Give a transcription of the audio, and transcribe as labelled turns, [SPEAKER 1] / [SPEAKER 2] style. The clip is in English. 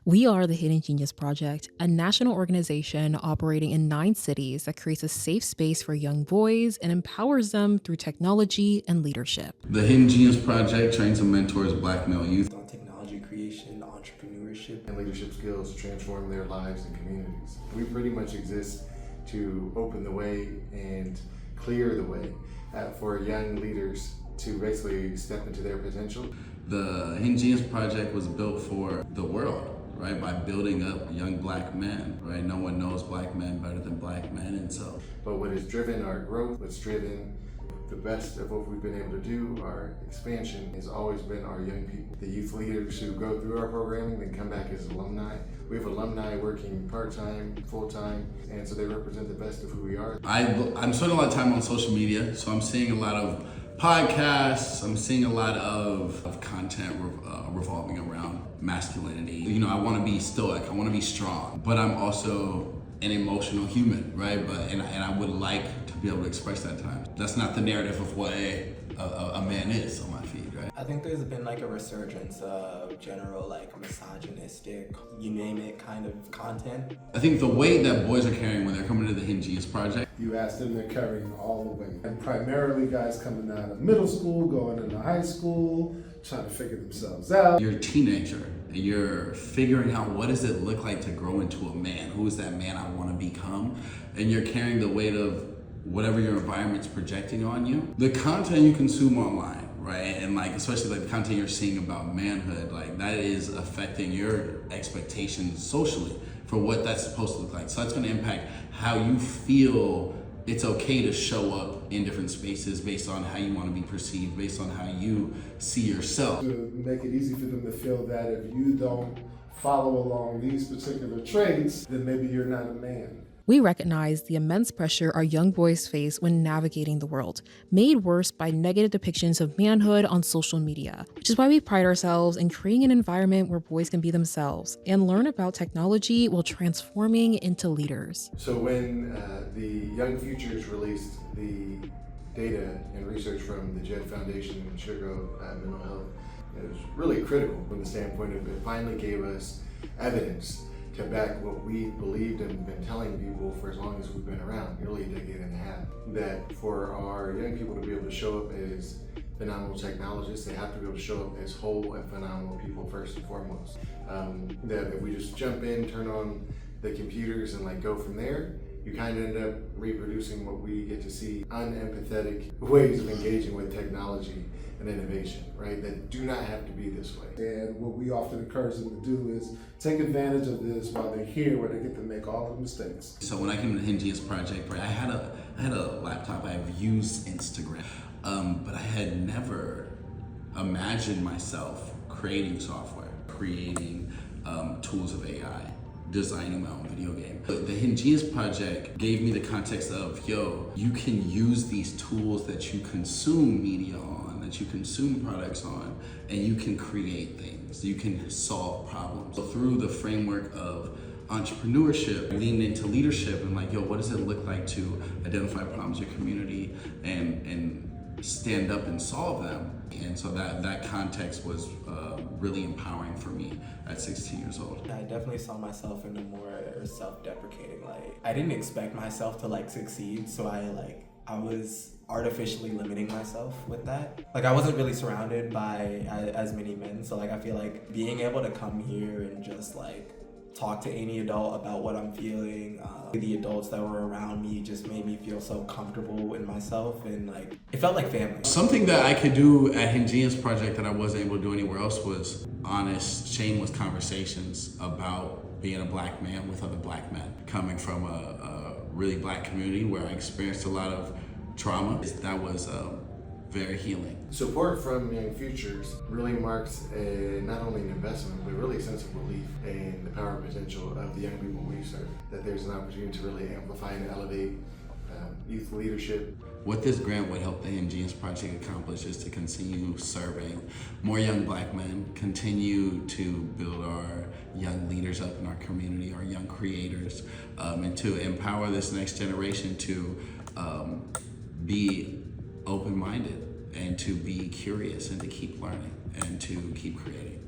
[SPEAKER 1] We are the Hidden Genius Project, a national organization operating in 9 cities that creates a safe space for young boys and empowers them through technology and leadership.
[SPEAKER 2] The Hidden Genius Project trains and mentors Black male youth
[SPEAKER 3] on technology creation, entrepreneurship,
[SPEAKER 4] and leadership skills to transform their lives and communities. We pretty much exist to open the way and clear the way for young leaders to basically step into their potential.
[SPEAKER 2] The Hidden Genius Project was built for the world, right? By building up young Black men, right? No one knows Black men better than Black men, and so.
[SPEAKER 4] But what has driven our growth, what's driven the best of what we've been able to do, our expansion, has always been our young people. The youth leaders who go through our programming, then come back as alumni. We have alumni working part-time, full-time, and so they represent the best of who we are.
[SPEAKER 2] I'm spending a lot of time on social media, so I'm seeing a lot of podcasts, I'm seeing a lot of content revolving around masculinity. You know, I want to be stoic, I want to be strong, but I'm also an emotional human, right? And I would like to be able to express that at times. That's not the narrative of what a man is on my feed, right?
[SPEAKER 3] I think there's been like a resurgence of general like misogynistic, you name it, kind of content.
[SPEAKER 2] I think the weight that boys are carrying when they're coming to the Hidden Genius Project.
[SPEAKER 5] You ask them, they're carrying all the weight. And primarily guys coming out of middle school, going into high school, trying to figure themselves out.
[SPEAKER 2] You're a teenager and you're figuring out what does it look like to grow into a man? Who is that man I want to become? And you're carrying the weight of whatever your environment's projecting on you. The content you consume online, right? And like, especially like the content you're seeing about manhood, like that is affecting your expectations socially for what that's supposed to look like. So that's gonna impact how you feel it's okay to show up in different spaces based on how you want to be perceived, based on how you see yourself.
[SPEAKER 5] To make it easy for them to feel that if you don't follow along these particular traits, then maybe you're not a man.
[SPEAKER 1] We recognize the immense pressure our young boys face when navigating the world, made worse by negative depictions of manhood on social media, which is why we pride ourselves in creating an environment where boys can be themselves and learn about technology while transforming into leaders.
[SPEAKER 4] So when the Young Futures released the data and research from the Jed Foundation and Chicago Mental Health, it was really critical from the standpoint of it finally gave us evidence to back what we believed and been telling people for as long as we've been around, nearly a decade and a half, that for our young people to be able to show up as phenomenal technologists, they have to be able to show up as whole and phenomenal people first and foremost. That if we just jump in, turn on the computers and like go from there, you kind of end up reproducing what we get to see, unempathetic ways of engaging with technology and innovation, right? That do not have to be this way.
[SPEAKER 5] And what we often encourage them to do is take advantage of this while they're here, where they get to make all the mistakes.
[SPEAKER 2] So when I came to the Hidden Genius Project, right, I had a laptop. I've used Instagram, but I had never imagined myself creating software, creating tools of AI, designing my own video game. But the Hidden Genius Project gave me the context of, yo, you can use these tools that you consume media on, that you consume products on, and you can create things. You can solve problems. So through the framework of entrepreneurship, lean into leadership and like, yo, what does it look like to identify problems in your community and stand up and solve them? And so that context was really empowering for me at 16 years old.
[SPEAKER 3] I definitely saw myself in a more self-deprecating light. I didn't expect myself to like succeed, so I was artificially limiting myself with that. Like I wasn't really surrounded by as many men, so like I feel like being able to come here and just like talk to any adult about what I'm feeling. The adults that were around me just made me feel so comfortable in myself, and like it felt like family.
[SPEAKER 2] Something that I could do at Hidden Genius Project that I wasn't able to do anywhere else was honest, shameless conversations about being a Black man with other Black men. Coming from a really Black community where I experienced a lot of trauma, that was very healing.
[SPEAKER 4] Support from Young Futures really marks not only an investment, but really a sense of belief in the power and potential of the young people we serve. That there's an opportunity to really amplify and elevate youth leadership.
[SPEAKER 2] What this grant would help the Hidden Genius Project accomplish is to continue serving more young Black men, continue to build our young leaders up in our community, our young creators, and to empower this next generation to be open-minded and to be curious and to keep learning and to keep creating.